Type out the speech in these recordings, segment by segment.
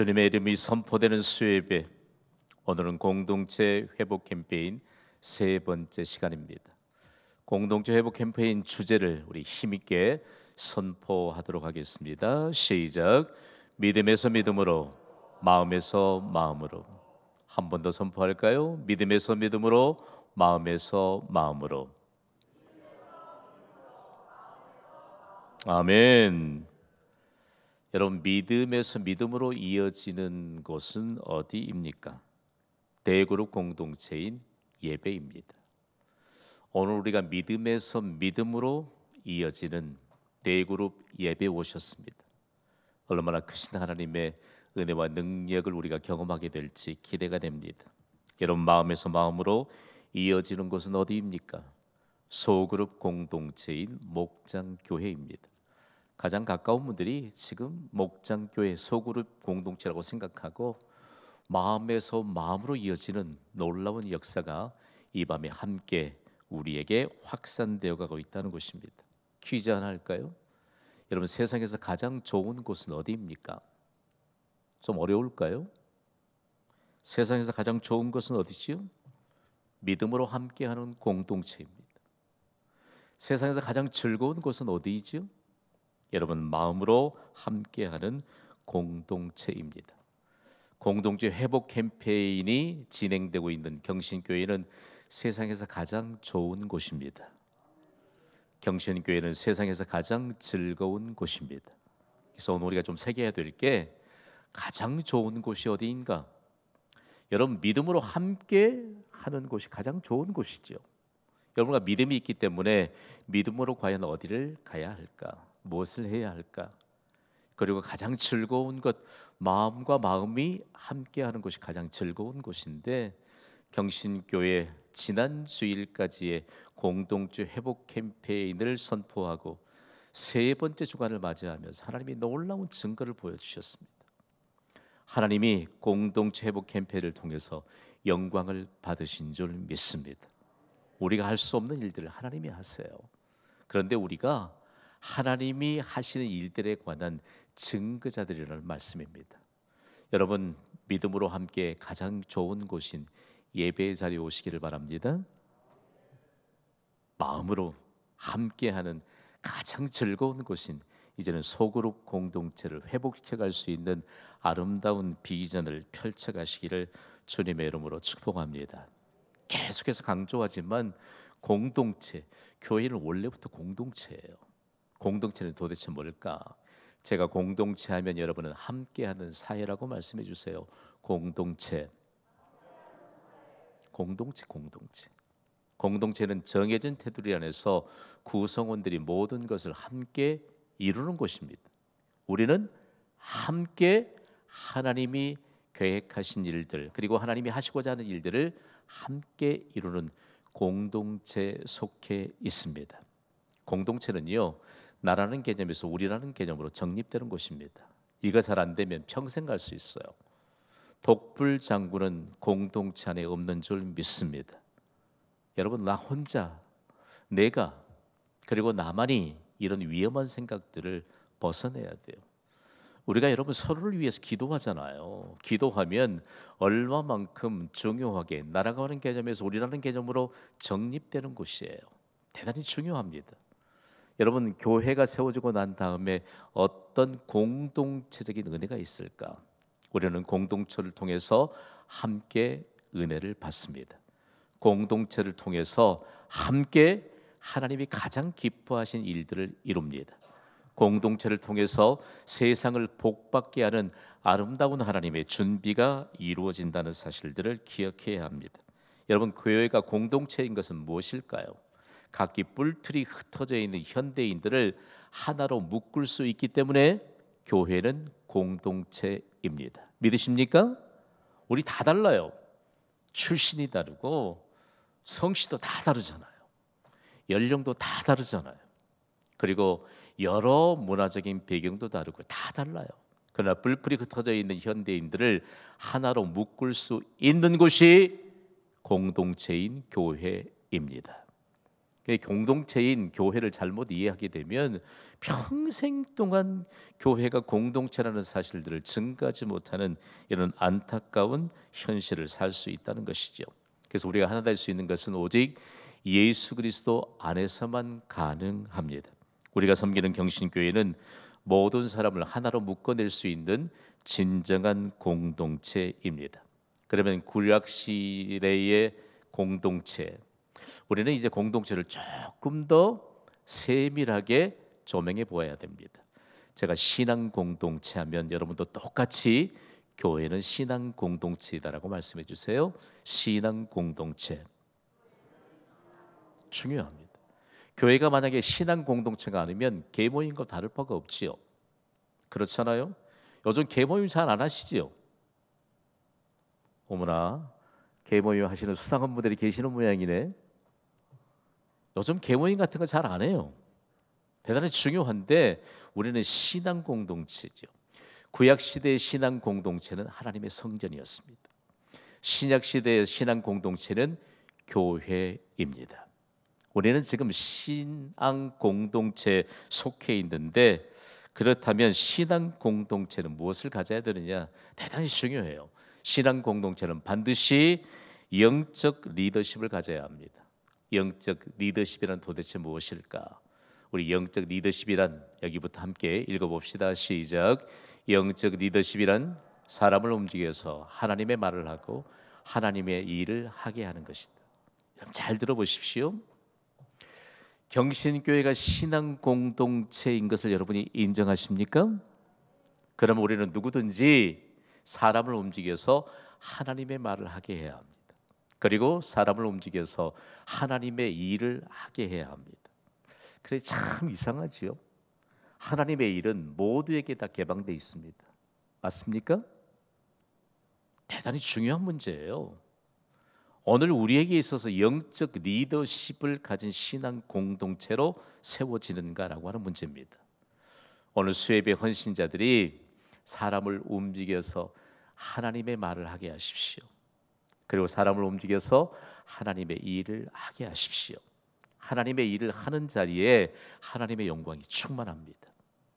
주님의 이름이 선포되는 수요예배, 오늘은 공동체 회복 캠페인 세 번째 시간입니다. 공동체 회복 캠페인 주제를 우리 힘있게 선포하도록 하겠습니다. 시작. 믿음에서 믿음으로, 마음에서 마음으로. 한 번 더 선포할까요? 믿음에서 믿음으로, 마음에서 마음으로. 아멘. 여러분, 믿음에서 믿음으로 이어지는 곳은 어디입니까? 대그룹 공동체인 예배입니다. 오늘 우리가 믿음에서 믿음으로 이어지는 대그룹 예배 오셨습니다. 얼마나 크신 하나님의 은혜와 능력을 우리가 경험하게 될지 기대가 됩니다. 여러분, 마음에서 마음으로 이어지는 곳은 어디입니까? 소그룹 공동체인 목장교회입니다. 가장 가까운 분들이 지금 목장교회 소그룹 공동체라고 생각하고 마음에서 마음으로 이어지는 놀라운 역사가 이 밤에 함께 우리에게 확산되어 가고 있다는 것입니다. 퀴즈 하나 할까요? 여러분, 세상에서 가장 좋은 곳은 어디입니까? 좀 어려울까요? 세상에서 가장 좋은 것은 어디지요? 믿음으로 함께하는 공동체입니다. 세상에서 가장 즐거운 곳은 어디이지요? 여러분, 마음으로 함께하는 공동체입니다. 공동체 회복 캠페인이 진행되고 있는 경신교회는 세상에서 가장 좋은 곳입니다. 경신교회는 세상에서 가장 즐거운 곳입니다. 그래서 오늘 우리가 좀 새겨야 될 게 가장 좋은 곳이 어디인가? 여러분, 믿음으로 함께 하는 곳이 가장 좋은 곳이죠. 여러분과 믿음이 있기 때문에 믿음으로 과연 어디를 가야 할까? 무엇을 해야 할까? 그리고 가장 즐거운 것, 마음과 마음이 함께하는 곳이 가장 즐거운 곳인데, 경신교회 지난 주일까지의 공동체 회복 캠페인을 선포하고 세 번째 주간을 맞이하면서 하나님이 놀라운 증거를 보여주셨습니다. 하나님이 공동체 회복 캠페인을 통해서 영광을 받으신 줄 믿습니다. 우리가 할 수 없는 일들을 하나님이 하세요. 그런데 우리가 하나님이 하시는 일들에 관한 증거자들이라는 말씀입니다. 여러분, 믿음으로 함께 가장 좋은 곳인 예배의 자리에 오시기를 바랍니다. 마음으로 함께하는 가장 즐거운 곳인 이제는 소그룹 공동체를 회복해갈 수 있는 아름다운 비전을 펼쳐가시기를 주님의 이름으로 축복합니다. 계속해서 강조하지만 공동체, 교회는 원래부터 공동체예요. 공동체는 도대체 뭘까? 제가 공동체 하면 여러분은 함께하는 사회라고 말씀해 주세요. 공동체. 공동체는 정해진 테두리 안에서 구성원들이 모든 것을 함께 이루는 곳입니다. 우리는 함께 하나님이 계획하신 일들, 그리고 하나님이 하시고자 하는 일들을 함께 이루는 공동체에 속해 있습니다. 공동체는요, 나라는 개념에서 우리라는 개념으로 정립되는 곳입니다. 이거 잘 안 되면 평생 갈 수 있어요. 독불장군은 공동체 안에 없는 줄 믿습니다. 여러분, 나 혼자, 내가, 그리고 나만이 이런 위험한 생각들을 벗어내야 돼요. 우리가 여러분 서로를 위해서 기도하잖아요. 기도하면 얼마만큼 중요하게 나라가는 개념에서 우리라는 개념으로 정립되는 곳이에요. 대단히 중요합니다. 여러분, 교회가 세워지고 난 다음에 어떤 공동체적인 은혜가 있을까? 우리는 공동체를 통해서 함께 은혜를 받습니다. 공동체를 통해서 함께 하나님이 가장 기뻐하신 일들을 이룹니다. 공동체를 통해서 세상을 복받게 하는 아름다운 하나님의 준비가 이루어진다는 사실들을 기억해야 합니다. 여러분, 교회가 공동체인 것은 무엇일까요? 각기 뿔틀이 흩어져 있는 현대인들을 하나로 묶을 수 있기 때문에 교회는 공동체입니다. 믿으십니까? 우리 다 달라요. 출신이 다르고 성씨도 다 다르잖아요. 연령도 다 다르잖아요. 그리고 여러 문화적인 배경도 다르고 다 달라요. 그러나 뿔뿔이 흩어져 있는 현대인들을 하나로 묶을 수 있는 곳이 공동체인 교회입니다. 공동체인 교회를 잘못 이해하게 되면 평생 동안 교회가 공동체라는 사실들을 증가하지 못하는 이런 안타까운 현실을 살 수 있다는 것이죠. 그래서 우리가 하나 될 수 있는 것은 오직 예수 그리스도 안에서만 가능합니다. 우리가 섬기는 경신교회는 모든 사람을 하나로 묶어낼 수 있는 진정한 공동체입니다. 그러면 구약 시대의 공동체, 우리는 이제 공동체를 조금 더 세밀하게 조명해 보아야 됩니다. 제가 신앙 공동체 하면 여러분도 똑같이 교회는 신앙 공동체이다라고 말씀해 주세요. 신앙 공동체 중요합니다. 교회가 만약에 신앙 공동체가 아니면 계모임과 다를 바가 없지요. 그렇잖아요. 요즘 계모임 잘 안 하시지요. 어머나, 계모임 하시는 수상한 분들이 계시는 모양이네. 요즘 계모임 같은 거 잘 안 해요. 대단히 중요한데 우리는 신앙 공동체죠. 구약 시대의 신앙 공동체는 하나님의 성전이었습니다. 신약 시대의 신앙 공동체는 교회입니다. 우리는 지금 신앙 공동체에 속해 있는데, 그렇다면 신앙 공동체는 무엇을 가져야 되느냐? 대단히 중요해요. 신앙 공동체는 반드시 영적 리더십을 가져야 합니다. 영적 리더십이란 도대체 무엇일까? 우리 영적 리더십이란 여기부터 함께 읽어봅시다. 시작. 영적 리더십이란 사람을 움직여서 하나님의 말을 하고 하나님의 일을 하게 하는 것이다. 잘 들어보십시오. 경신교회가 신앙 공동체인 것을 여러분이 인정하십니까? 그러면 우리는 누구든지 사람을 움직여서 하나님의 말을 하게 해야 합니다. 그리고 사람을 움직여서 하나님의 일을 하게 해야 합니다. 그래, 참 이상하지요. 하나님의 일은 모두에게 다 개방되어 있습니다. 맞습니까? 대단히 중요한 문제예요. 오늘 우리에게 있어서 영적 리더십을 가진 신앙 공동체로 세워지는가라고 하는 문제입니다. 오늘 수협의 헌신자들이 사람을 움직여서 하나님의 말을 하게 하십시오. 그리고 사람을 움직여서 하나님의 일을 하게 하십시오. 하나님의 일을 하는 자리에 하나님의 영광이 충만합니다.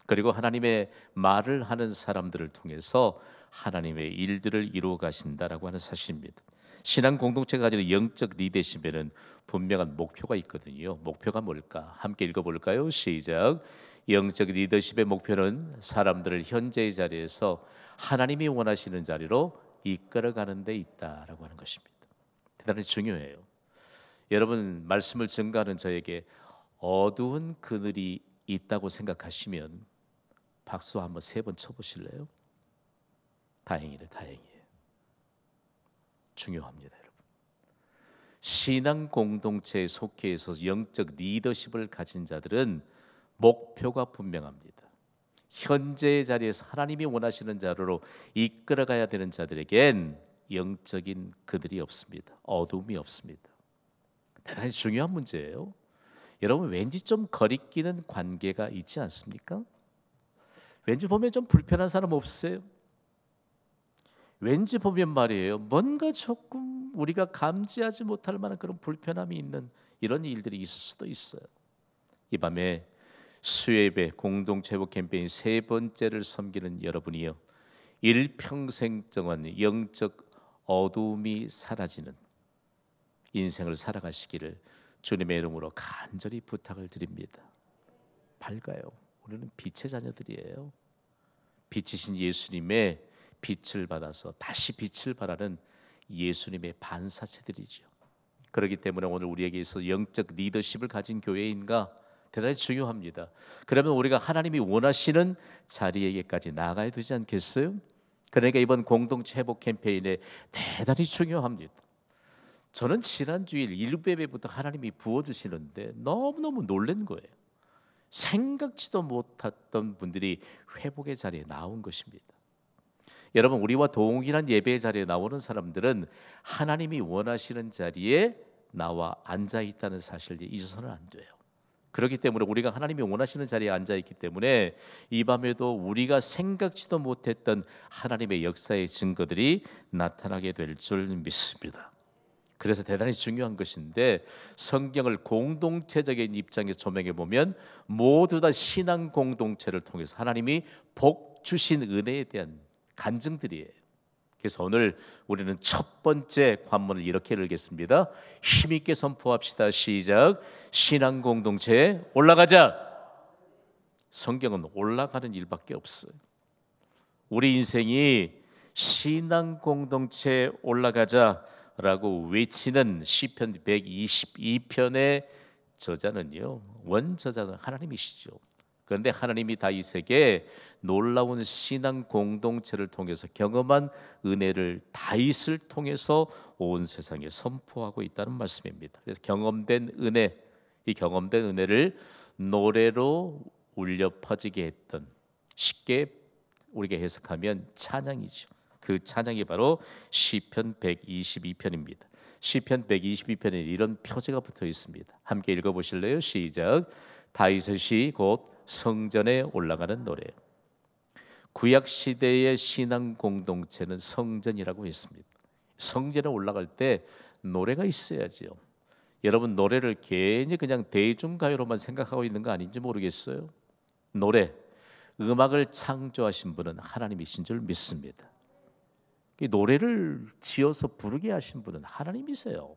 그리고 하나님의 말을 하는 사람들을 통해서 하나님의 일들을 이루어 가신다라고 하는 사실입니다. 신앙 공동체가 가지는 영적 리더십에는 분명한 목표가 있거든요. 목표가 뭘까? 함께 읽어볼까요? 시작. 영적 리더십의 목표는 사람들을 현재의 자리에서 하나님이 원하시는 자리로 이끌어가는 데 있다라고 하는 것입니다. 대단히 중요해요. 여러분, 말씀을 증거하는 저에게 어두운 그늘이 있다고 생각하시면 박수 한번 3번 쳐보실래요? 다행이네, 다행이에요. 중요합니다, 여러분. 신앙 공동체에 속해 있어서 영적 리더십을 가진 자들은 목표가 분명합니다. 현재의 자리에서 하나님이 원하시는 자리로 이끌어가야 되는 자들에겐 영적인 그들이 없습니다. 어둠이 없습니다. 대단히 중요한 문제예요. 여러분, 왠지 좀 거리끼는 관계가 있지 않습니까? 왠지 보면 좀 불편한 사람 없으세요? 왠지 보면 말이에요, 뭔가 조금 우리가 감지하지 못할 만한 그런 불편함이 있는 이런 일들이 있을 수도 있어요. 이 밤에 수협의 공동체복 캠페인 3번째를 섬기는 여러분이요, 일평생 동안 영적 어두움이 사라지는 인생을 살아가시기를 주님의 이름으로 간절히 부탁을 드립니다. 밝아요. 우리는 빛의 자녀들이에요. 빛이신 예수님의 빛을 받아서 다시 빛을 발하는 예수님의 반사체들이죠. 그렇기 때문에 오늘 우리에게 있어서 영적 리더십을 가진 교회인가 대단히 중요합니다. 그러면 우리가 하나님이 원하시는 자리에게까지 나아가야 되지 않겠어요? 그러니까 이번 공동체 회복 캠페인에 대단히 중요합니다. 저는 지난 주일 1예배부터 하나님이 부어주시는데 너무너무 놀란 거예요. 생각지도 못했던 분들이 회복의 자리에 나온 것입니다. 여러분, 우리와 동일한 예배의 자리에 나오는 사람들은 하나님이 원하시는 자리에 나와 앉아있다는 사실을 잊어서는 안 돼요. 그렇기 때문에 우리가 하나님이 원하시는 자리에 앉아있기 때문에 이 밤에도 우리가 생각지도 못했던 하나님의 역사의 증거들이 나타나게 될 줄 믿습니다. 그래서 대단히 중요한 것인데 성경을 공동체적인 입장에서 조명해 보면 모두 다 신앙 공동체를 통해서 하나님이 복 주신 은혜에 대한 간증들이에요. 그래서 오늘 우리는 첫 번째 관문을 이렇게 열겠습니다. 힘있게 선포합시다. 시작. 신앙 공동체에 올라가자. 성경은 올라가는 일밖에 없어요. 우리 인생이 신앙 공동체에 올라가자라고 외치는 시편 122편의 저자는요, 원저자는 하나님이시죠. 그런데 하나님이 다윗에게 놀라운 신앙 공동체를 통해서 경험한 은혜를 다윗을 통해서 온 세상에 선포하고 있다는 말씀입니다. 그래서 경험된 은혜, 이 경험된 은혜를 노래로 울려 퍼지게 했던, 쉽게 우리가 해석하면 찬양이죠. 그 찬양이 바로 시편 122편입니다. 시편 122편에 이런 표제가 붙어 있습니다. 함께 읽어보실래요? 시작. 다윗의 시 곧 성전에 올라가는 노래. 구약 시대의 신앙 공동체는 성전이라고 했습니다. 성전에 올라갈 때 노래가 있어야죠. 여러분, 노래를 괜히 그냥 대중가요로만 생각하고 있는 거 아닌지 모르겠어요. 노래, 음악을 창조하신 분은 하나님이신 줄 믿습니다. 이 노래를 지어서 부르게 하신 분은 하나님이세요.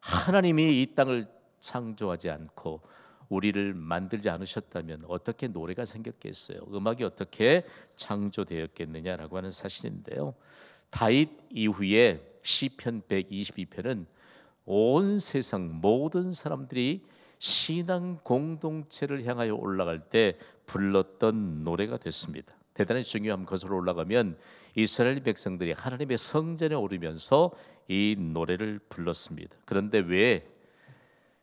하나님이 이 땅을 창조하지 않고 우리를 만들지 않으셨다면 어떻게 노래가 생겼겠어요? 음악이 어떻게 창조되었겠느냐라고 하는 사실인데요. 다윗 이후에 시편 122편은 온 세상 모든 사람들이 신앙 공동체를 향하여 올라갈 때 불렀던 노래가 됐습니다. 대단히 중요한 것으로 올라가면 이스라엘 백성들이 하나님의 성전에 오르면서 이 노래를 불렀습니다. 그런데 왜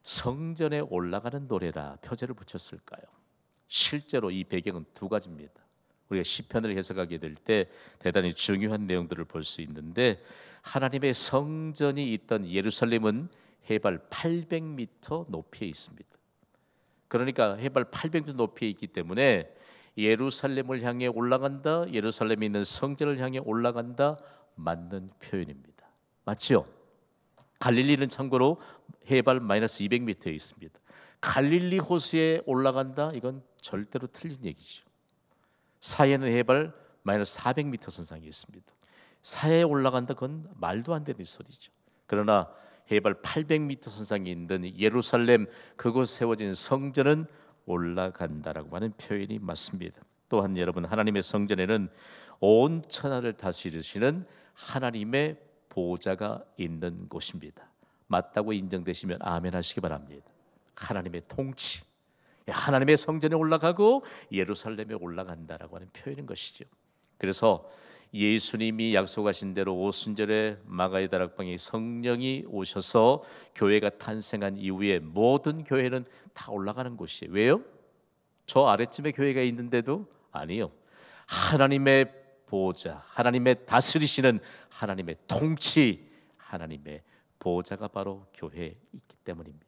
성전에 올라가는 노래라 표제를 붙였을까요? 실제로 이 배경은 두 가지입니다. 우리가 시편을 해석하게 될 때 대단히 중요한 내용들을 볼 수 있는데, 하나님의 성전이 있던 예루살렘은 해발 800m 높이에 있습니다. 그러니까 해발 800m 높이에 있기 때문에 예루살렘을 향해 올라간다, 예루살렘에 있는 성전을 향해 올라간다, 맞는 표현입니다. 맞죠? 갈릴리는 참고로 해발 마이너스 200m에 있습니다. 갈릴리 호수에 올라간다, 이건 절대로 틀린 얘기죠. 사해는 해발 마이너스 400m 선상에 있습니다. 사해에 올라간다, 그건 말도 안 되는 소리죠. 그러나 해발 800m 선상에 있는 예루살렘, 그곳 세워진 성전은 올라간다라고 하는 표현이 맞습니다. 또한 여러분, 하나님의 성전에는 온 천하를 다스리시는 하나님의 보좌가 있는 곳입니다. 맞다고 인정되시면 아멘 하시기 바랍니다. 하나님의 통치, 하나님의 성전에 올라가고 예루살렘에 올라간다라고 하는 표현인 것이죠. 그래서 예수님이 약속하신 대로 오순절에 마가의 다락방에 성령이 오셔서 교회가 탄생한 이후에 모든 교회는 다 올라가는 곳이에요. 왜요? 저 아래쯤에 교회가 있는데도 아니요. 하나님의 보좌, 하나님의 다스리시는 하나님의 통치, 하나님의 보좌가 바로 교회에 있기 때문입니다.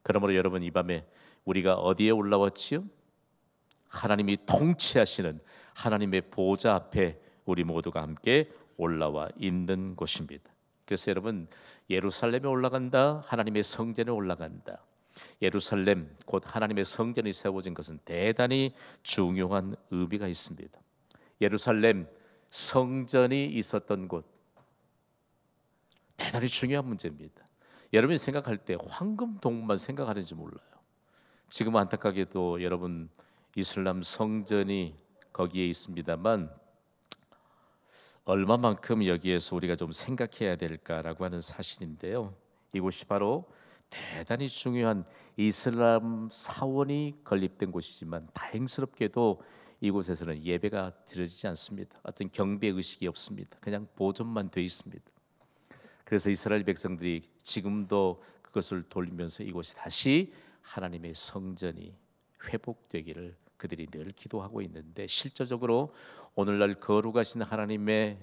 그러므로 여러분, 이 밤에 우리가 어디에 올라왔지요? 하나님이 통치하시는 하나님의 보좌 앞에 우리 모두가 함께 올라와 있는 곳입니다. 그래서 여러분, 예루살렘에 올라간다, 하나님의 성전에 올라간다. 예루살렘 곧 하나님의 성전이 세워진 것은 대단히 중요한 의미가 있습니다. 예루살렘 성전이 있었던 곳, 대단히 중요한 문제입니다. 여러분이 생각할 때 황금 동문만 생각하는지 몰라요. 지금 안타깝게도 여러분, 이슬람 성전이 거기에 있습니다만 얼마만큼 여기에서 우리가 좀 생각해야 될까라고 하는 사실인데요. 이곳이 바로 대단히 중요한 이슬람 사원이 건립된 곳이지만 다행스럽게도 이곳에서는 예배가 드려지지 않습니다. 어떤 경배 의식이 없습니다. 그냥 보존만 돼 있습니다. 그래서 이스라엘 백성들이 지금도 그것을 돌리면서 이곳이 다시 하나님의 성전이 회복되기를 그들이 늘 기도하고 있는데, 실제적으로 오늘날 거룩하신 하나님의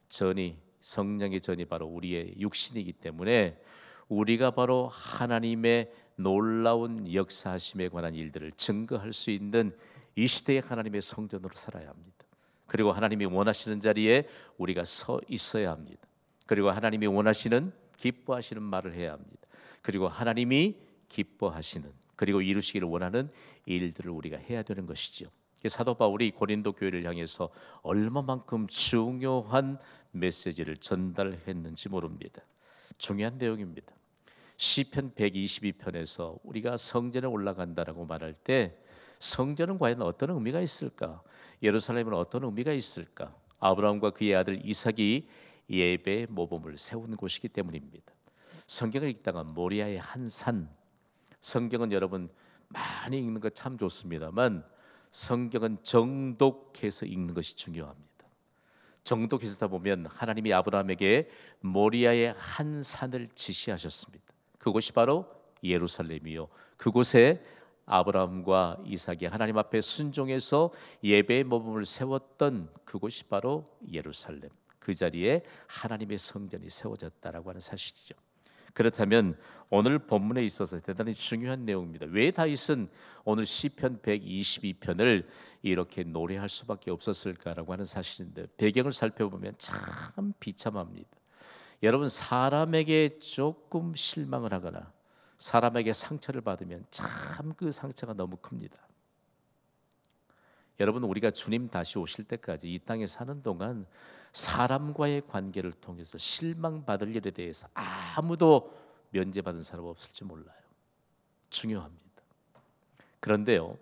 전이, 성령의 전이 바로 우리의 육신이기 때문에 우리가 바로 하나님의 놀라운 역사하심에 관한 일들을 증거할 수 있는 이 시대의 하나님의 성전으로 살아야 합니다. 그리고 하나님이 원하시는 자리에 우리가 서 있어야 합니다. 그리고 하나님이 원하시는 기뻐하시는 말을 해야 합니다. 그리고 하나님이 기뻐하시는, 그리고 이루시기를 원하는 일들을 우리가 해야 되는 것이죠. 사도 바울이 고린도 교회를 향해서 얼마만큼 중요한 메시지를 전달했는지 모릅니다. 중요한 내용입니다. 시편 122편에서 우리가 성전에 올라간다라고 말할 때 성전은 과연 어떤 의미가 있을까? 예루살렘은 어떤 의미가 있을까? 아브라함과 그의 아들 이삭이 예배의 모범을 세운 곳이기 때문입니다. 성경을 읽다가 모리아의 한 산, 성경은 여러분 많이 읽는 거 참 좋습니다만 성경은 정독해서 읽는 것이 중요합니다. 정독해서 보면 하나님이 아브라함에게 모리아의 한 산을 지시하셨습니다. 그곳이 바로 예루살렘이요, 그곳에 아브라함과 이삭이 하나님 앞에 순종해서 예배의 모범을 세웠던 그곳이 바로 예루살렘, 그 자리에 하나님의 성전이 세워졌다라고 하는 사실이죠. 그렇다면 오늘 본문에 있어서 대단히 중요한 내용입니다. 왜 다윗은 오늘 시편 122편을 이렇게 노래할 수밖에 없었을까라고 하는 사실인데, 배경을 살펴보면 참 비참합니다. 여러분, 사람에게 조금 실망을 하거나 사람에게 상처를 받으면 참 그 상처가 너무 큽니다. 여러분, 우리가 주님 다시 오실 때까지 이 땅에 사는 동안 사람과의 관계를 통해서 실망받을 일에 대해서 아무도 면제받은 사람 없을지 몰라요. 중요합니다. 그런데요,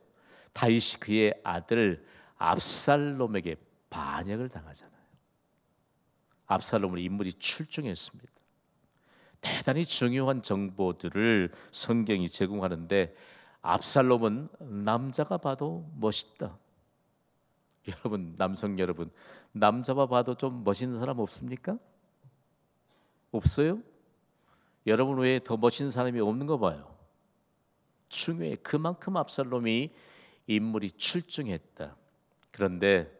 다윗이 그의 아들 압살롬에게 반역을 당하잖아요. 압살롬은 인물이 출중했습니다. 대단히 중요한 정보들을 성경이 제공하는데 압살롬은 남자가 봐도 멋있다. 여러분, 남성 여러분, 남자가 봐도 좀 멋있는 사람 없습니까? 없어요? 여러분 외에 더 멋있는 사람이 없는 거 봐요. 중요해. 그만큼 압살롬이 인물이 출중했다. 그런데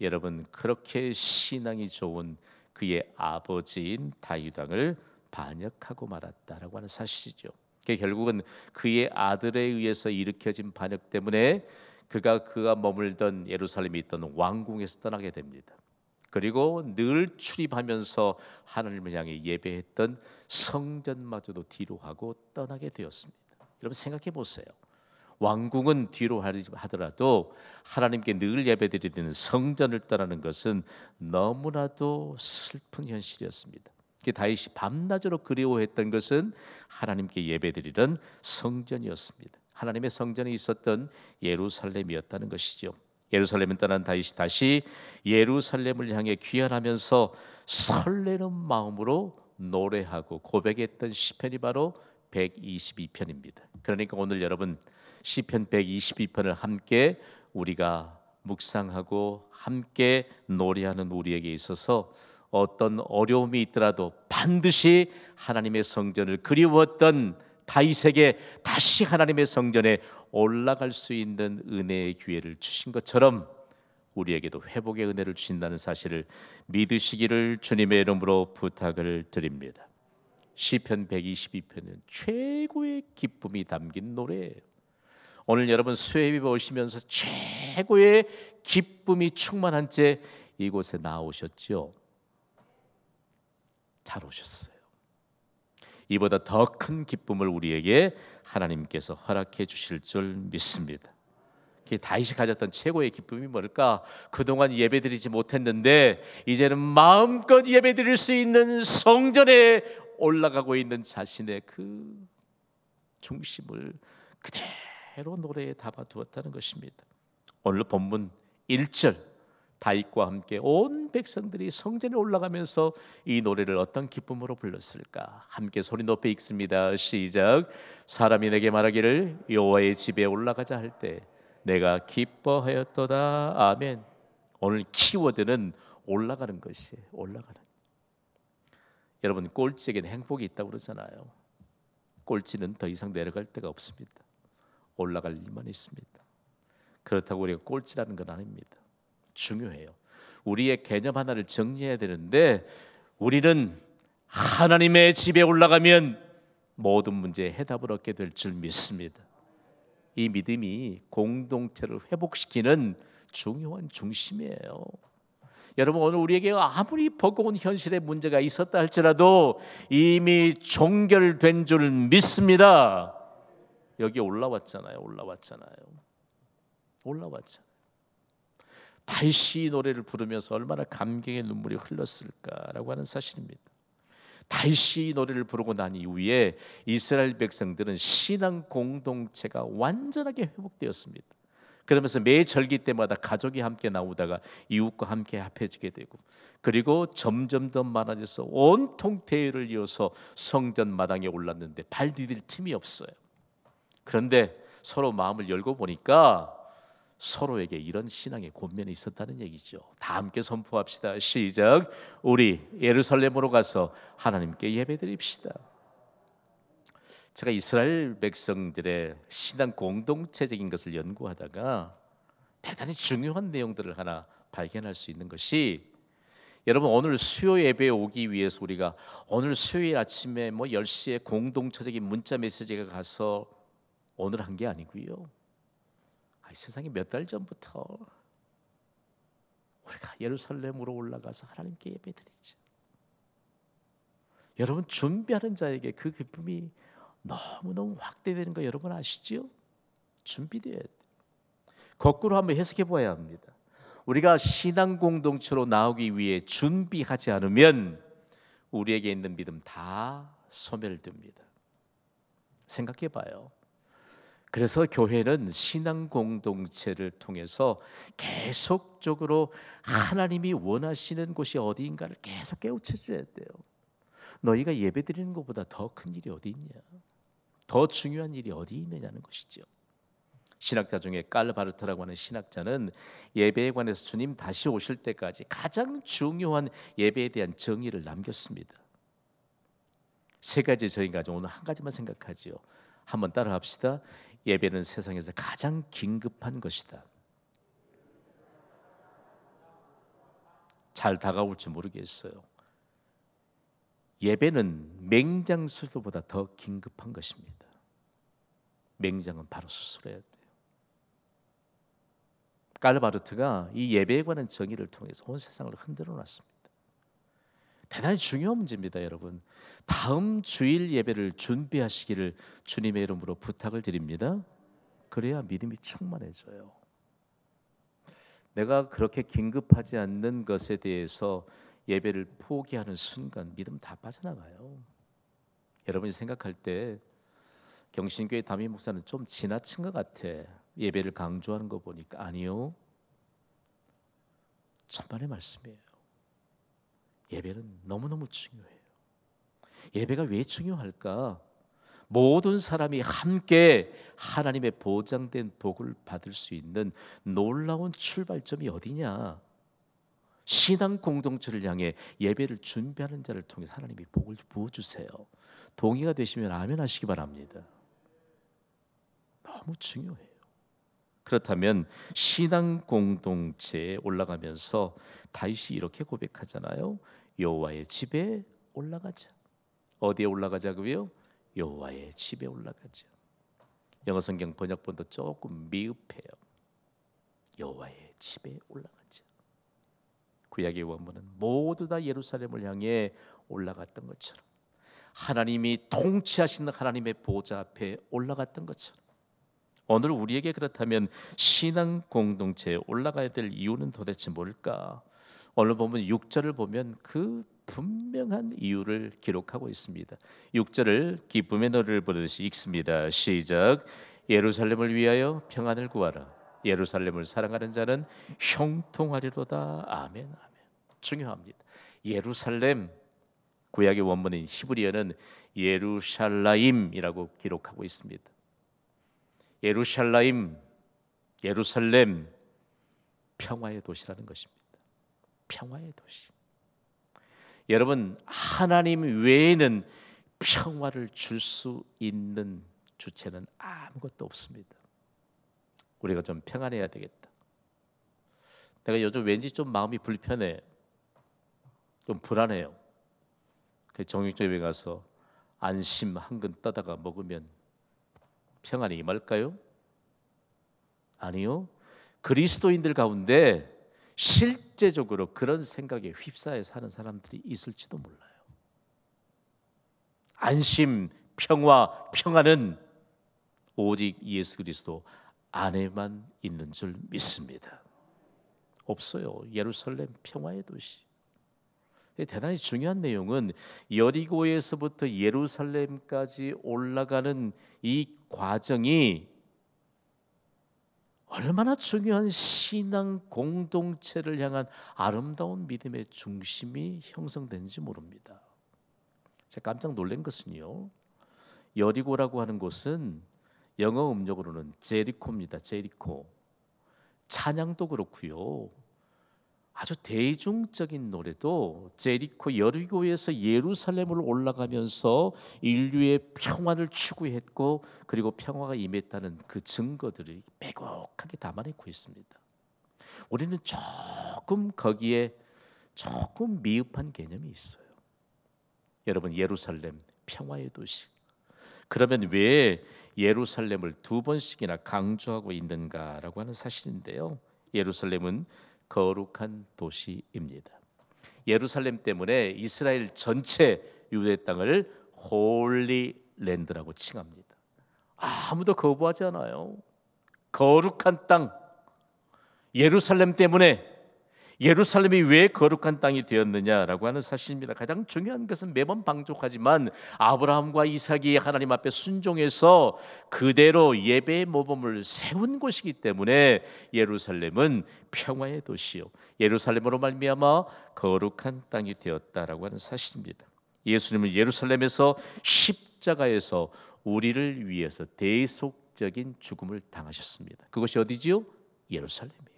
여러분, 그렇게 신앙이 좋은 그의 아버지인 다윗 왕을 반역하고 말았다라고 하는 사실이죠. 결국은 그의 아들에 의해서 일으켜진 반역 때문에 그가 머물던 예루살렘에 있던 왕궁에서 떠나게 됩니다. 그리고 늘 출입하면서 하나님을 향해 예배했던 성전마저도 뒤로 하고 떠나게 되었습니다. 여러분, 생각해 보세요. 왕궁은 뒤로 하더라도 하나님께 늘 예배드리는 성전을 떠나는 것은 너무나도 슬픈 현실이었습니다. 다윗이 밤낮으로 그리워했던 것은 하나님께 예배드리는 성전이었습니다. 하나님의 성전이 있었던 예루살렘이었다는 것이죠. 예루살렘을 떠난 다윗이 다시 예루살렘을 향해 귀환하면서 설레는 마음으로 노래하고 고백했던 시편이 바로 122편입니다. 그러니까 오늘 여러분, 시편 122편을 함께 우리가 묵상하고 함께 노래하는 우리에게 있어서 어떤 어려움이 있더라도 반드시 하나님의 성전을 그리웠던 다윗에게 다시 하나님의 성전에 올라갈 수 있는 은혜의 기회를 주신 것처럼 우리에게도 회복의 은혜를 주신다는 사실을 믿으시기를 주님의 이름으로 부탁을 드립니다. 시편 122편은 최고의 기쁨이 담긴 노래예요. 오늘 여러분 수요예배 오시면서 최고의 기쁨이 충만한 채 이곳에 나오셨죠? 잘 오셨어요. 이보다 더 큰 기쁨을 우리에게 하나님께서 허락해 주실 줄 믿습니다. 다윗이 가졌던 최고의 기쁨이 뭘까? 그동안 예배드리지 못했는데 이제는 마음껏 예배드릴 수 있는 성전에 올라가고 있는 자신의 그 중심을 그대로 노래에 담아두었다는 것입니다. 오늘 본문 1절, 다윗과 함께 온 백성들이 성전에 올라가면서 이 노래를 어떤 기쁨으로 불렀을까? 함께 소리 높여 읽습니다. 시작. 사람이 내게 말하기를 여호와의 집에 올라가자 할 때 내가 기뻐하였도다. 아멘. 오늘 키워드는 올라가는 것이에요. 올라가는. 여러분, 꼴찌에게는 행복이 있다고 그러잖아요. 꼴찌는 더 이상 내려갈 데가 없습니다. 올라갈 일만 있습니다. 그렇다고 우리가 꼴찌라는 건 아닙니다. 중요해요. 우리의 개념 하나를 정리해야 되는데 우리는 하나님의 집에 올라가면 모든 문제에 해답을 얻게 될 줄 믿습니다. 이 믿음이 공동체를 회복시키는 중요한 중심이에요. 여러분, 오늘 우리에게 아무리 버거운 현실의 문제가 있었다 할지라도 이미 종결된 줄 믿습니다. 여기 올라왔잖아요. 다시 이 노래를 부르면서 얼마나 감격의 눈물이 흘렀을까라고 하는 사실입니다. 다시 이 노래를 부르고 난 이후에 이스라엘 백성들은 신앙 공동체가 완전하게 회복되었습니다. 그러면서 매 절기 때마다 가족이 함께 나오다가 이웃과 함께 합해지게 되고, 그리고 점점 더 많아져서 온통 대회를 이어서 성전 마당에 올랐는데 발 디딜 틈이 없어요. 그런데 서로 마음을 열고 보니까 서로에게 이런 신앙의 권면이 있었다는 얘기죠. 다 함께 선포합시다. 시작. 우리 예루살렘으로 가서 하나님께 예배드립시다. 제가 이스라엘 백성들의 신앙 공동체적인 것을 연구하다가 대단히 중요한 내용들을 하나 발견할 수 있는 것이, 여러분, 오늘 수요 예배에 오기 위해서 우리가 오늘 수요일 아침에 10시에 공동체적인 문자 메시지가 가서 오늘 한 게 아니고요. 세상에 몇 달 전부터 우리가 예루살렘으로 올라가서 하나님께 예배드리죠. 여러분, 준비하는 자에게 그 기쁨이 너무너무 확대되는 거 여러분 아시죠? 준비돼야 돼요. 거꾸로 한번 해석해 봐야 합니다. 우리가 신앙 공동체로 나오기 위해 준비하지 않으면 우리에게 있는 믿음 다 소멸됩니다. 생각해 봐요. 그래서 교회는 신앙 공동체를 통해서 계속적으로 하나님이 원하시는 곳이 어디인가를 계속 깨우쳐 줘야 돼요. 너희가 예배드리는 것보다 더 큰 일이 어디 있냐, 더 중요한 일이 어디 있느냐는 것이죠. 신학자 중에 깔바르트라고 하는 신학자는 예배에 관해서 주님 다시 오실 때까지 가장 중요한 예배에 대한 정의를 남겼습니다. 세 가지 저희 가지고 오늘 한 가지만 생각하지요. 한번 따라 합시다. 예배는 세상에서 가장 긴급한 것이다. 잘 다가올지 모르겠어요. 예배는 맹장 수술보다 더 긴급한 것입니다. 맹장은 바로 수술해야 돼요. 깔바르트가 이 예배에 관한 정의를 통해서 온 세상을 흔들어 놨습니다. 대단히 중요한 문제입니다, 여러분. 다음 주일 예배를 준비하시기를 주님의 이름으로 부탁을 드립니다. 그래야 믿음이 충만해져요. 내가 그렇게 긴급하지 않는 것에 대해서 예배를 포기하는 순간 믿음 다 빠져나가요. 여러분이 생각할 때 경신교회 담임 목사는 좀 지나친 것 같아, 예배를 강조하는 거 보니까. 아니요, 천만의 말씀이에요. 예배는 너무너무 중요해요. 예배가 왜 중요할까? 모든 사람이 함께 하나님의 보장된 복을 받을 수 있는 놀라운 출발점이 어디냐? 신앙 공동체를 향해 예배를 준비하는 자를 통해 하나님이 복을 부어주세요. 동의가 되시면 아멘 하시기 바랍니다. 너무 중요해요. 그렇다면 신앙 공동체에 올라가면서 다윗이 이렇게 고백하잖아요. 여호와의 집에 올라가자. 어디에 올라가자고요? 여호와의 집에 올라가자. 영어 성경 번역본도 조금 미흡해요. 여호와의 집에 올라가자. 구약의 원문은 모두 다 예루살렘을 향해 올라갔던 것처럼, 하나님이 통치하시는 하나님의 보좌 앞에 올라갔던 것처럼, 오늘 우리에게 그렇다면 신앙 공동체에 올라가야 될 이유는 도대체 뭘까? 오늘 보면 6절을 보면 그 분명한 이유를 기록하고 있습니다. 6절을 기쁨의 노래를 부르듯이 읽습니다. 시작. 예루살렘을 위하여 평안을 구하라. 예루살렘을 사랑하는 자는 형통하리로다. 아멘. 아멘. 중요합니다. 예루살렘, 구약의 원문인 히브리어는 예루샬라임이라고 기록하고 있습니다. 예루샬라임, 예루살렘, 평화의 도시라는 것입니다. 평화의 도시. 여러분, 하나님 외에는 평화를 줄 수 있는 주체는 아무것도 없습니다. 우리가 좀 평안해야 되겠다. 내가 요즘 왠지 좀 마음이 불편해, 좀 불안해요. 정육점에 가서 안심 한 근 떠다가 먹으면 평안이 임할까요? 아니요. 그리스도인들 가운데 실제적으로 그런 생각에 휩싸여 사는 사람들이 있을지도 몰라요. 안심, 평화, 평안은 오직 예수 그리스도 안에만 있는 줄 믿습니다. 없어요. 예루살렘 평화의 도시. 대단히 중요한 내용은 여리고에서부터 예루살렘까지 올라가는 이 과정이 얼마나 중요한 신앙 공동체를 향한 아름다운 믿음의 중심이 형성되는지 모릅니다. 제가 깜짝 놀란 것은요, 여리고라고 하는 곳은 영어 음력으로는 제리코입니다. 제리코. 찬양도 그렇고요, 아주 대중적인 노래도 제리코 여리고에서 예루살렘으로 올라가면서 인류의 평화를 추구했고 그리고 평화가 임했다는 그 증거들을 빼곡하게 담아내고 있습니다. 우리는 조금 거기에 조금 미흡한 개념이 있어요. 여러분, 예루살렘 평화의 도시. 그러면 왜 예루살렘을 두 번씩이나 강조하고 있는가라고 하는 사실인데요, 예루살렘은 거룩한 도시입니다. 예루살렘 때문에 이스라엘 전체 유대 땅을 홀리랜드라고 칭합니다. 아무도 거부하지 않아요. 거룩한 땅, 예루살렘 때문에. 예루살렘이 왜 거룩한 땅이 되었느냐라고 하는 사실입니다. 가장 중요한 것은 매번 방족하지만 아브라함과 이삭이 하나님 앞에 순종해서 그대로 예배의 모범을 세운 곳이기 때문에 예루살렘은 평화의 도시요, 예루살렘으로 말미암아 거룩한 땅이 되었다라고 하는 사실입니다. 예수님은 예루살렘에서 십자가에서 우리를 위해서 대속적인 죽음을 당하셨습니다. 그것이 어디지요? 예루살렘이에요.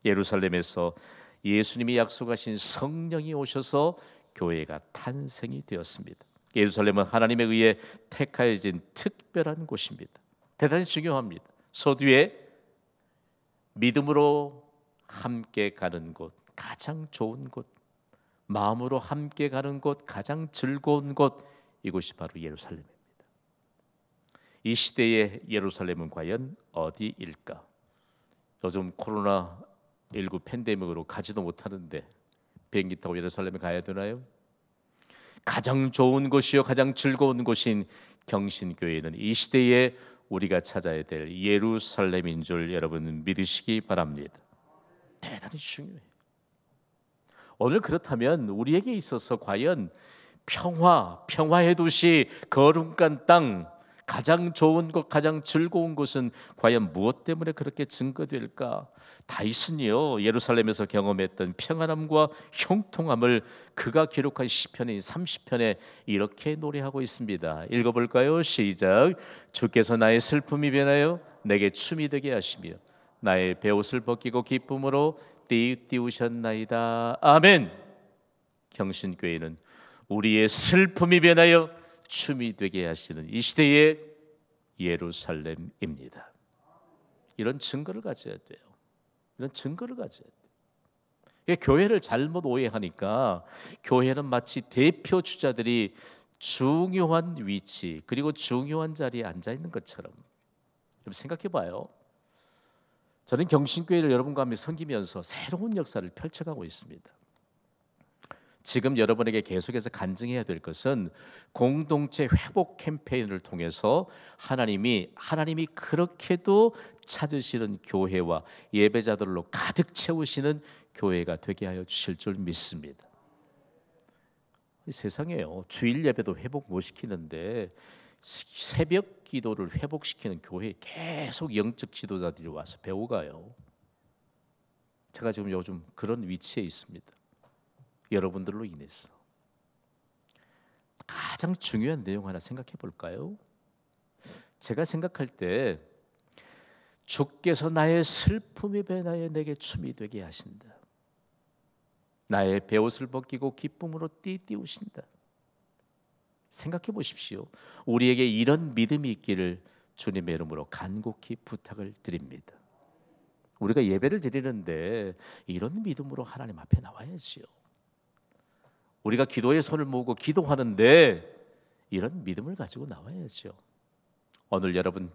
예루살렘에서 예수님이 약속하신 성령이 오셔서 교회가 탄생이 되었습니다. 예루살렘은 하나님에 의해 택하여진 특별한 곳입니다. 대단히 중요합니다. 서두에 믿음으로 함께 가는 곳, 가장 좋은 곳, 마음으로 함께 가는 곳, 가장 즐거운 곳, 이곳이 바로 예루살렘입니다. 이 시대의 예루살렘은 과연 어디일까? 요즘 코로나19 팬데믹으로 가지도 못하는데 비행기 타고 예루살렘에 가야 되나요? 가장 좋은 곳이요, 가장 즐거운 곳인 경신교회는 이 시대에 우리가 찾아야 될 예루살렘인 줄 여러분 믿으시기 바랍니다. 대단히 중요해요. 오늘 그렇다면 우리에게 있어서 과연 평화의 도시, 거룩한 땅, 가장 좋은 곳, 가장 즐거운 곳은 과연 무엇 때문에 그렇게 증거될까? 다윗은요, 예루살렘에서 경험했던 평안함과 형통함을 그가 기록한 시편인 30편에 이렇게 노래하고 있습니다. 읽어볼까요? 시작. 주께서 나의 슬픔이 변하여 내게 춤이 되게 하시며 나의 베옷을 벗기고 기쁨으로 띠우셨나이다. 아멘. 경신교회는 우리의 슬픔이 변하여 춤이 되게 하시는 이 시대의 예루살렘입니다. 이런 증거를 가져야 돼요. 이런 증거를 가져야 돼요. 교회를 잘못 오해하니까 교회는 마치 대표 주자들이 중요한 위치 그리고 중요한 자리에 앉아 있는 것처럼. 여러분 생각해 봐요. 저는 경신교회를 여러분과 함께 섬기면서 새로운 역사를 펼쳐가고 있습니다. 지금 여러분에게 계속해서 간증해야 될 것은 공동체 회복 캠페인을 통해서 하나님이 그렇게도 찾으시는 교회와 예배자들로 가득 채우시는 교회가 되게 하여 주실 줄 믿습니다. 세상에요, 주일 예배도 회복 못 시키는데 새벽 기도를 회복시키는 교회에 계속 영적 지도자들이 와서 배워가요. 제가 지금 요즘 그런 위치에 있습니다. 여러분들로 인해서. 가장 중요한 내용 하나 생각해 볼까요? 제가 생각할 때 주께서 나의 슬픔이 변하여 내게 춤이 되게 하신다. 나의 베옷을 벗기고 기쁨으로 띠우신다. 생각해 보십시오. 우리에게 이런 믿음이 있기를 주님의 이름으로 간곡히 부탁을 드립니다. 우리가 예배를 드리는데 이런 믿음으로 하나님 앞에 나와야지요. 우리가 기도의 손을 모으고 기도하는데 이런 믿음을 가지고 나와야죠. 오늘 여러분,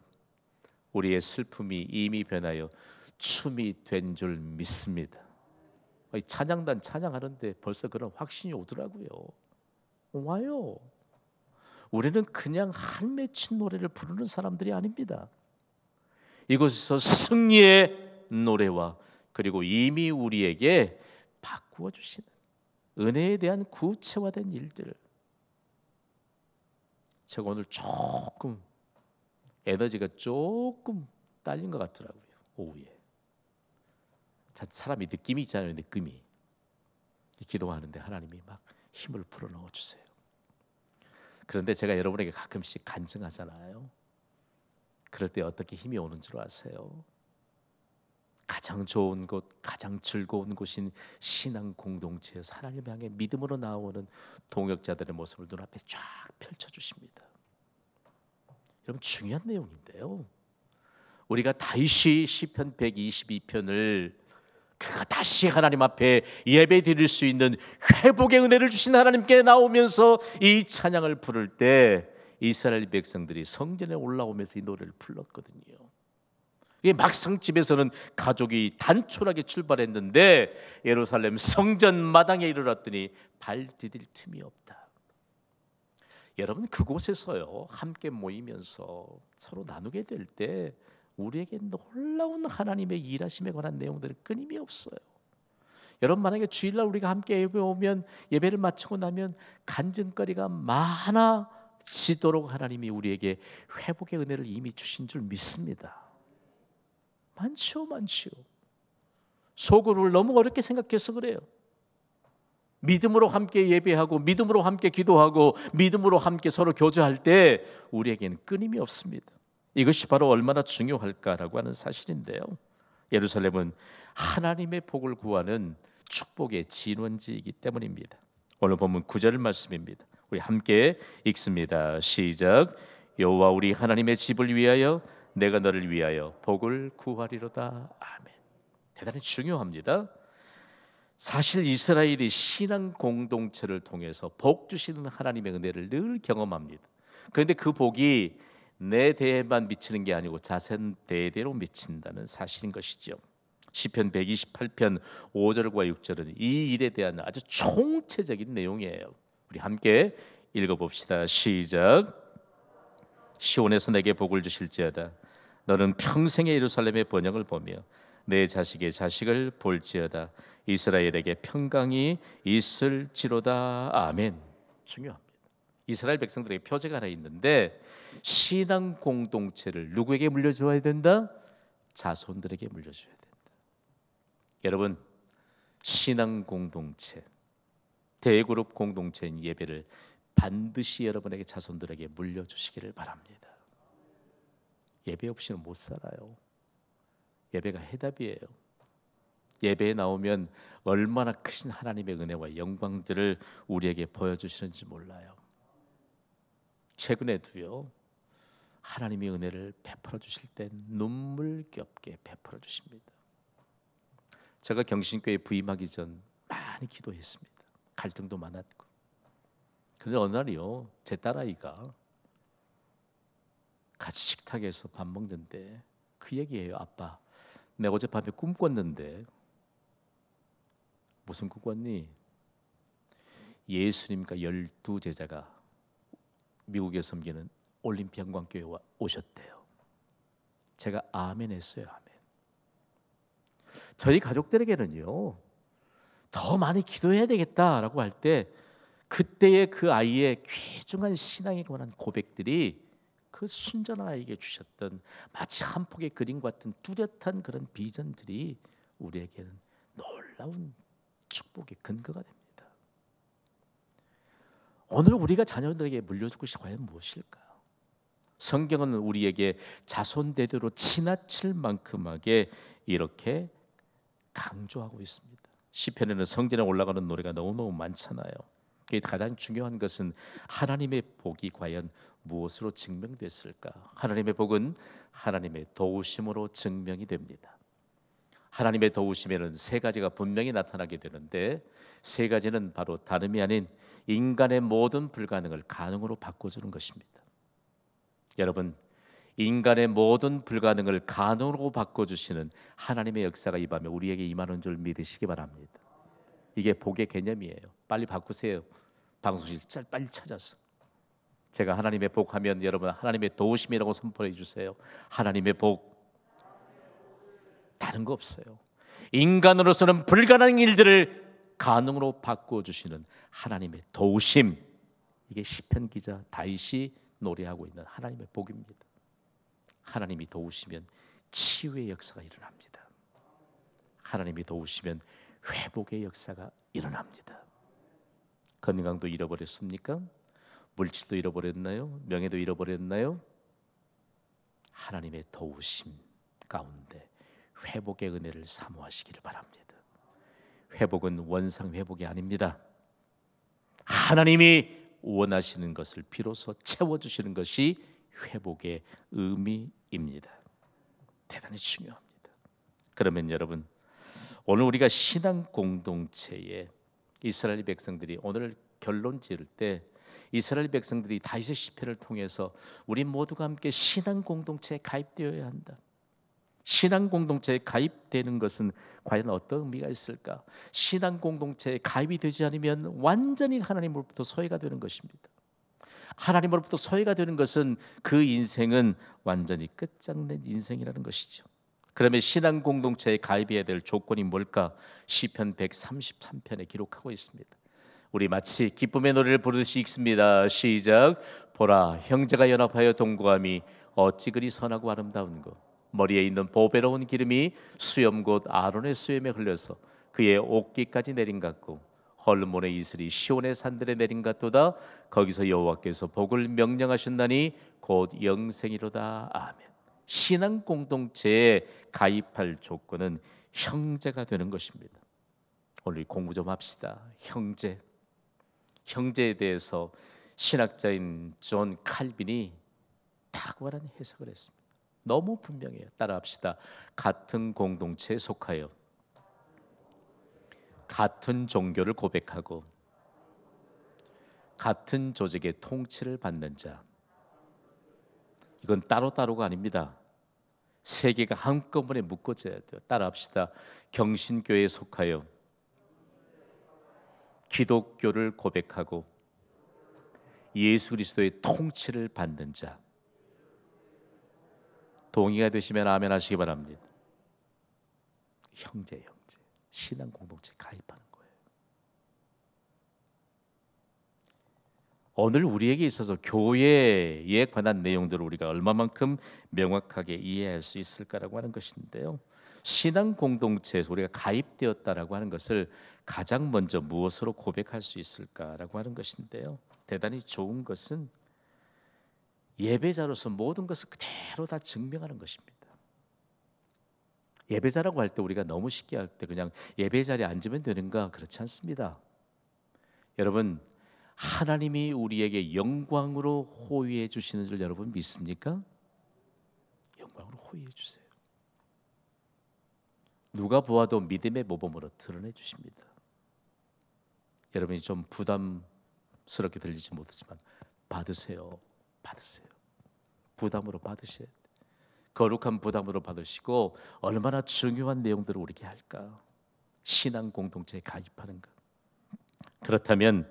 우리의 슬픔이 이미 변하여 춤이 된 줄 믿습니다. 찬양단 찬양하는데 벌써 그런 확신이 오더라고요. 와요. 우리는 그냥 한 맺힌 노래를 부르는 사람들이 아닙니다. 이곳에서 승리의 노래와 그리고 이미 우리에게 바꾸어 주시는 은혜에 대한 구체화된 일들. 제가 오늘 조금 에너지가 조금 딸린 것 같더라고요. 오후에. 사람이 느낌이 있잖아요. 느낌이. 기도하는데 하나님이 막 힘을 불어넣어 주세요. 그런데 제가 여러분에게 가끔씩 간증하잖아요. 그럴 때 어떻게 힘이 오는 줄 아세요? 가장 좋은 곳, 가장 즐거운 곳인 신앙 공동체에서 하나님 향해 믿음으로 나오는 동역자들의 모습을 눈앞에 쫙 펼쳐주십니다. 여러분, 중요한 내용인데요. 우리가 다시 시편 122편을 그가 다시 하나님 앞에 예배 드릴 수 있는 회복의 은혜를 주신 하나님께 나오면서 이 찬양을 부를 때 이스라엘 백성들이 성전에 올라오면서 이 노래를 불렀거든요. 이게 막상 집에서는 가족이 단촐하게 출발했는데 예루살렘 성전 마당에 이르렀더니 발 디딜 틈이 없다. 여러분, 그곳에서요 함께 모이면서 서로 나누게 될 때 우리에게 놀라운 하나님의 일하심에 관한 내용들은 끊임이 없어요. 여러분, 만약에 주일날 우리가 함께 예배 오면 예배를 마치고 나면 간증거리가 많아지도록 하나님이 우리에게 회복의 은혜를 이미 주신 줄 믿습니다. 많죠. 속으로 너무 어렵게 생각해서 그래요. 믿음으로 함께 예배하고 믿음으로 함께 기도하고 믿음으로 함께 서로 교제할 때 우리에게는 끊임이 없습니다. 이것이 바로 얼마나 중요할까라고 하는 사실인데요. 예루살렘은 하나님의 복을 구하는 축복의 진원지이기 때문입니다. 오늘 본문 9절 말씀입니다. 우리 함께 읽습니다. 시작. 여호와 우리 하나님의 집을 위하여 내가 너를 위하여 복을 구하리로다. 아멘. 대단히 중요합니다. 사실 이스라엘이 신앙 공동체를 통해서 복 주시는 하나님의 은혜를 늘 경험합니다. 그런데 그 복이 내 대에만 미치는 게 아니고 자손 대대로 미친다는 사실인 것이죠. 시편 128편 5절과 6절은 이 일에 대한 아주 총체적인 내용이에요. 우리 함께 읽어봅시다. 시작. 시온에서 내게 복을 주실지어다. 너는 평생의 예루살렘의 번영을 보며 내 자식의 자식을 볼지어다. 이스라엘에게 평강이 있을지로다. 아멘. 중요합니다. 이스라엘 백성들에게 표제가 하나 있는데 신앙 공동체를 누구에게 물려줘야 된다? 자손들에게 물려줘야 된다. 여러분, 신앙 공동체, 대그룹 공동체인 예배를 반드시 여러분에게 자손들에게 물려주시기를 바랍니다. 예배 없이는 못 살아요. 예배가 해답이에요. 예배에 나오면 얼마나 크신 하나님의 은혜와 영광들을 우리에게 보여주시는지 몰라요. 최근에도요 하나님의 은혜를 베풀어 주실 때 눈물겹게 베풀어 주십니다. 제가 경신교회 부임하기 전 많이 기도했습니다. 갈등도 많았고. 그런데 어느 날이요 제 딸아이가 같이 식탁에서 밥 먹는데 그 얘기예요. 아빠, 내가 어젯밤에 꿈 꿨는데. 무슨 꿈 꿨니? 예수님과 12제자가 미국에 섬기는 올림픽 영광교회에 오셨대요. 제가 아멘 했어요. 아멘. 저희 가족들에게는요 더 많이 기도해야 되겠다라고 할 때 그때의 그 아이의 귀중한 신앙에 관한 고백들이 그 순전한 아이에게 주셨던 마치 한 폭의 그림 같은 뚜렷한 그런 비전들이 우리에게는 놀라운 축복의 근거가 됩니다. 오늘 우리가 자녀들에게 물려줄 것이 과연 무엇일까요? 성경은 우리에게 자손 대대로 지나칠 만큼하게 이렇게 강조하고 있습니다. 시편에는 성전에 올라가는 노래가 너무너무 많잖아요. 가장 중요한 것은 하나님의 복이 과연 무엇으로 증명됐을까? 하나님의 복은 하나님의 도우심으로 증명이 됩니다. 하나님의 도우심에는 세 가지가 분명히 나타나게 되는데 세 가지는 바로 다름이 아닌 인간의 모든 불가능을 가능으로 바꿔주는 것입니다. 여러분, 인간의 모든 불가능을 가능으로 바꿔주시는 하나님의 역사가 이 밤에 우리에게 임하는 줄 믿으시기 바랍니다. 이게 복의 개념이에요. 빨리 바꾸세요. 방송실 빨리 찾아서. 제가 하나님의 복 하면 여러분 하나님의 도우심이라고 선포해 주세요. 하나님의 복, 다른 거 없어요. 인간으로서는 불가능한 일들을 가능으로 바꾸어 주시는 하나님의 도우심, 이게 시편 기자 다윗이 노래하고 있는 하나님의 복입니다. 하나님이 도우시면 치유의 역사가 일어납니다. 하나님이 도우시면 회복의 역사가 일어납니다. 건강도 잃어버렸습니까? 물질도 잃어버렸나요? 명예도 잃어버렸나요? 하나님의 도우심 가운데 회복의 은혜를 사모하시기를 바랍니다. 회복은 원상 회복이 아닙니다. 하나님이 원하시는 것을 비로소 채워주시는 것이 회복의 의미입니다. 대단히 중요합니다. 그러면 여러분, 오늘 우리가 신앙 공동체에 이스라엘 백성들이 오늘 결론 지을 때 이스라엘 백성들이 다윗의 시편을 통해서 우리 모두가 함께 신앙 공동체에 가입되어야 한다. 신앙 공동체에 가입되는 것은 과연 어떤 의미가 있을까? 신앙 공동체에 가입이 되지 않으면 완전히 하나님으로부터 소외가 되는 것입니다. 하나님으로부터 소외가 되는 것은 그 인생은 완전히 끝장낸 인생이라는 것이죠. 그러면 신앙 공동체에 가입해야 될 조건이 뭘까? 시편 133편에 기록하고 있습니다. 우리 마치 기쁨의 노래를 부르듯이 읽습니다. 시작. 보라, 형제가 연합하여 동거함이 어찌 그리 선하고 아름다운고. 머리에 있는 보배로운 기름이 수염 곧 아론의 수염에 흘려서 그의 옷깃까지 내린 같고 헐몬의 이슬이 시온의 산들에 내린 같도다. 거기서 여호와께서 복을 명령하셨나니 곧 영생이로다. 아멘. 신앙 공동체에 가입할 조건은 형제가 되는 것입니다. 오늘 공부 좀 합시다. 형제에 대해서 신학자인 존 칼빈이 탁월한 해석을 했습니다. 너무 분명해요. 따라합시다. 같은 공동체에 속하여 같은 종교를 고백하고 같은 조직의 통치를 받는 자, 이건 따로따로가 아닙니다. 세 개가 한꺼번에 묶어져야 돼요. 따라합시다. 경신교회에 속하여 기독교를 고백하고 예수 그리스도의 통치를 받는 자. 동의가 되시면 아멘 하시기 바랍니다. 형제 신앙 공동체 가입하는 거예요. 오늘 우리에게 있어서 교회에 관한 내용들을 우리가 얼마만큼 명확하게 이해할 수 있을까라고 하는 것인데요. 신앙 공동체에서 우리가 가입되었다라고 하는 것을 가장 먼저 무엇으로 고백할 수 있을까라고 하는 것인데요. 대단히 좋은 것은 예배자로서 모든 것을 그대로 다 증명하는 것입니다. 예배자라고 할 때 우리가 너무 쉽게 할 때 그냥 예배 자리에 앉으면 되는가? 그렇지 않습니다. 여러분, 하나님이 우리에게 영광으로 호위해 주시는 줄 여러분 믿습니까? 영광으로 호위해 주세요. 누가 보아도 믿음의 모범으로 드러내 주십니다. 여러분이 좀 부담스럽게 들리지 못하지만 받으세요. 부담으로 받으셔야 돼요. 거룩한 부담으로 받으시고 얼마나 중요한 내용들을 우리에게 할까? 신앙 공동체에 가입하는 것. 그렇다면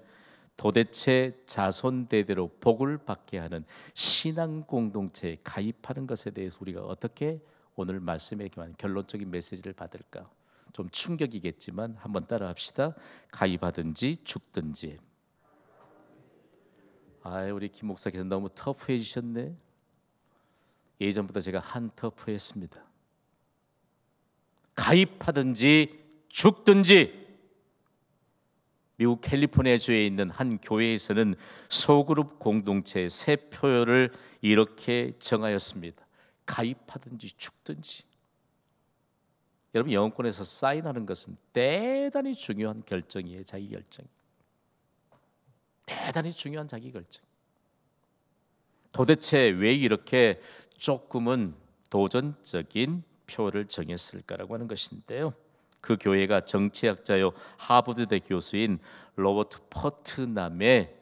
도대체 자손 대대로 복을 받게 하는 신앙 공동체에 가입하는 것에 대해서 우리가 어떻게 오늘 말씀에 관한 결론적인 메시지를 받을까? 좀 충격이겠지만 한번 따라합시다. 가입하든지 죽든지. 우리 김 목사께서 너무 터프해지셨네. 예전보다 제가 한 터프했습니다. 가입하든지 죽든지. 미국 캘리포니아주에 있는 한 교회에서는 소그룹 공동체의 세 표를 이렇게 정하였습니다. 가입하든지 죽든지. 여러분, 영어권에서 사인하는 것은 대단히 중요한 결정이에요. 자기 결정. 대단히 중요한 자기 결정. 도대체 왜 이렇게 조금은 도전적인 표를 정했을까라고 하는 것인데요. 그 교회가 정치학자요 하버드대 교수인 로버트 퍼트남의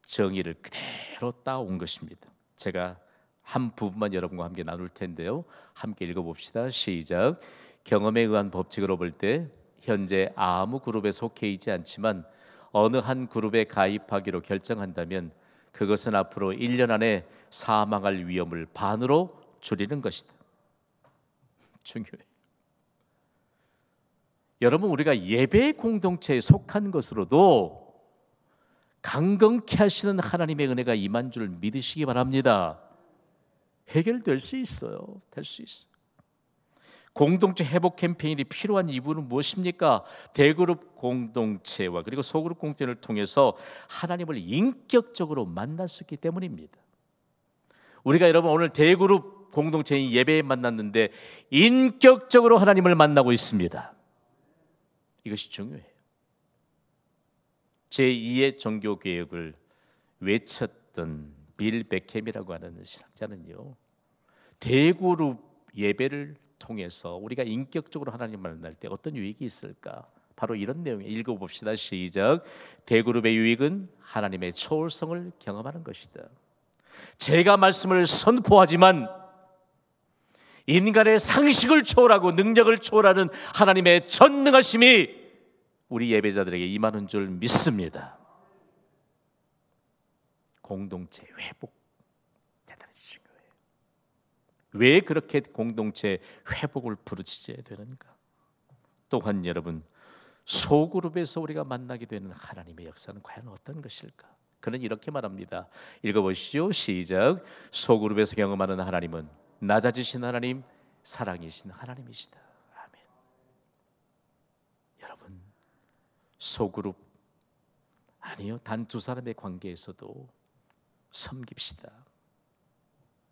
정의를 그대로 따온 것입니다. 제가 한 부분만 여러분과 함께 나눌 텐데요. 함께 읽어봅시다. 시작. 경험에 의한 법칙으로 볼 때 현재 아무 그룹에 속해 있지 않지만 어느 한 그룹에 가입하기로 결정한다면 그것은 앞으로 1년 안에 사망할 위험을 반으로 줄이는 것이다. 중요해요. 여러분, 우리가 예배 공동체에 속한 것으로도 강건케 하시는 하나님의 은혜가 임한 줄 믿으시기 바랍니다. 해결될 수 있어요. 될 수 있어요. 공동체 회복 캠페인이 필요한 이유는 무엇입니까? 대그룹 공동체와 그리고 소그룹 공동체를 통해서 하나님을 인격적으로 만났었기 때문입니다. 우리가 여러분 오늘 대그룹 공동체인 예배에 만났는데 인격적으로 하나님을 만나고 있습니다. 이것이 중요해요. 제2의 종교개혁을 외쳤던 빌 베켐이라고 하는 신학자는요, 대그룹 예배를 통해서 우리가 인격적으로 하나님을 만날 때 어떤 유익이 있을까? 바로 이런 내용을 읽어봅시다. 시작. 대그룹의 유익은 하나님의 초월성을 경험하는 것이다. 제가 말씀을 선포하지만 인간의 상식을 초월하고 능력을 초월하는 하나님의 전능하심이 우리 예배자들에게 임하는 줄 믿습니다. 공동체 회복 대단히 중요해요. 왜 그렇게 공동체 회복을 부르짖어야 되는가? 또한 여러분, 소그룹에서 우리가 만나게 되는 하나님의 역사는 과연 어떤 것일까? 그는 이렇게 말합니다. 읽어보시죠. 시작. 소그룹에서 경험하는 하나님은 낮아지신 하나님, 사랑이신 하나님이시다. 아멘. 여러분, 소그룹 아니요, 단 두 사람의 관계에서도 섬깁시다.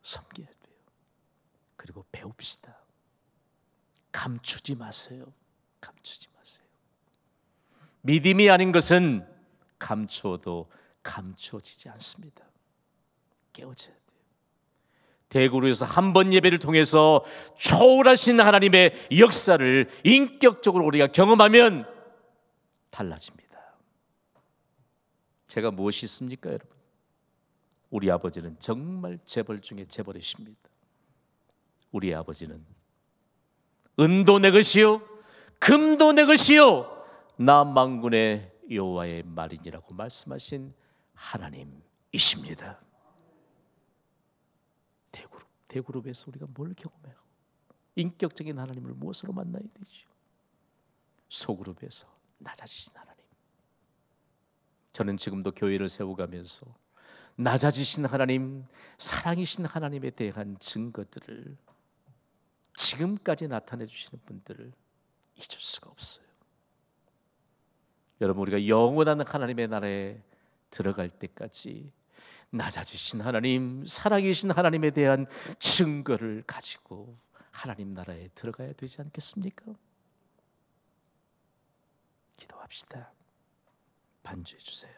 섬겨야 돼요. 그리고 배웁시다. 감추지 마세요. 감추지 마세요. 믿음이 아닌 것은 감추어도 감추어지지 않습니다. 깨워져야 돼요. 대구로에서 한 번 예배를 통해서 초월하신 하나님의 역사를 인격적으로 우리가 경험하면 달라집니다. 제가 무엇이 있습니까, 여러분? 우리 아버지는 정말 재벌 중에 재벌이십니다. 우리 아버지는 은도 내 것이요 금도 내 것이요 나 만군의 여호와의 말이니라고 말씀하신 하나님이십니다. 대그룹에서 우리가 뭘 경험해요? 인격적인 하나님을 무엇으로 만나야 되죠? 소그룹에서 낮아지신 하나님. 저는 지금도 교회를 세워가면서 낮아지신 하나님, 사랑이신 하나님에 대한 증거들을 지금까지 나타내 주시는 분들을 잊을 수가 없어요. 여러분, 우리가 영원한 하나님의 나라에 들어갈 때까지 낮아지신 하나님, 사랑이신 하나님에 대한 증거를 가지고 하나님 나라에 들어가야 되지 않겠습니까? 기도합시다. 반주해 주세요.